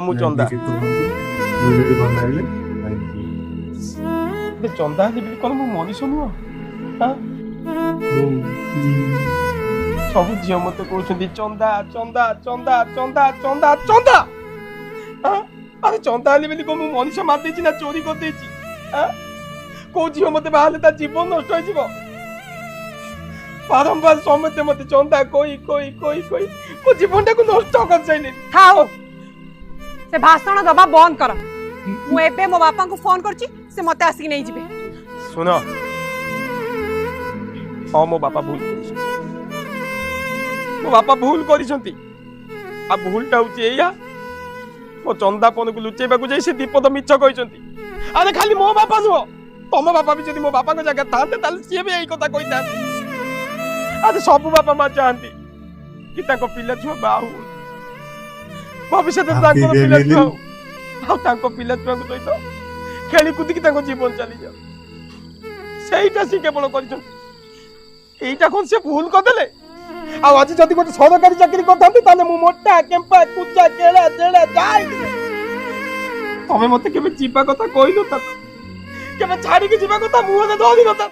ମୁଁ ଚନ୍ଦା ଚନ୍ଦା ହେଲି ବୋଲି କଣ ମୁଁ ମଣିଷ ନୁହଁ? ସବୁ ଝିଅ ମତେ କହୁଛନ୍ତି ଚନ୍ଦା ଚନ୍ଦା ଚନ୍ଦା ଚନ୍ଦା ଚନ୍ଦା ଚନ୍ଦା। ଆରେ ଚନ୍ଦା ହେଲି ବୋଲି କଣ ମୁଁ ମଣିଷ ମାରିଦେଇଛି ନା ଚୋରି କରିଦେଇଛି? କୋଉ ଝିଅ ମତେ ବାହାହେଲେ ତା ଜୀବନ ନଷ୍ଟ ହେଇଯିବ? ବାରମ୍ବାର ସମସ୍ତେ ମତେ ଚନ୍ଦା କହି କହି କହି କହି ମୋ ଜୀବନଟାକୁ ନଷ୍ଟ କରିସାଇଲେଣି। ଥାଉ ସେ ଭାଷଣ ଦବା ବନ୍ଦ କର। ମୁଁ ଏବେ ମୋ ବାପାଙ୍କୁ ଫୋନ କରୁଛି, ସେ ମତେ ଆସିକି ନେଇ ଯିବେ। ଶୁଣ, ହଁ ମୋ ବାପା ଭୁଲ କରିଛନ୍ତି। ମୋ ବାପା ଭୁଲ କରିଛନ୍ତି। ଆଉ ଭୁଲଟା ହଉଛି ଏଇଆ, ମୋ ଚନ୍ଦାପନକୁ ଲୁଚେଇବାକୁ ଯାଇ ସେ ଦୀପଦ ମିଛ କହିଛନ୍ତି। ଆରେ ଖାଲି ମୋ ବାପା ନୁହଁ, ତମ ବାପା ବି ଯଦି ମୋ ବାପାଙ୍କ ଜାଗାରେ ଥାନ୍ତେ ତାହେଲେ ସିଏ ବି ଏଇ କଥା କହିଥାନ୍ତେ। ଆରେ ସବୁ ବାପା ମା ଚାହାନ୍ତି କି ତାଙ୍କ ପିଲା ଛୁଆ ବାହା ହୁଅନ୍ତୁ, ଭବିଷ୍ୟତରେ ତାଙ୍କର ପିଲା ଛୁଆ ହଉ, ଆଉ ତାଙ୍କ ପିଲା ଛୁଆଙ୍କ ସହିତ ଖେଳି କୁଦିକି ତାଙ୍କ ଜୀବନ ଚାଲିଯାଉ। ସେଇଟା ସେ କେବଳ କରିଛନ୍ତି। এইটা কোন সে ভুল করদেলে? আর আজ যদি গোটে সরকারি চাকরি করতাম তাহলে মু মোটা কেম্পা কুচা কেড়া জেড়া যাই। তুমি মতে কেবে ଯିବା କଥା କହିଲ তা, কেবে ছাড়িকি ଯିବା କଥା মুহଁରେ ଧରି ନতা।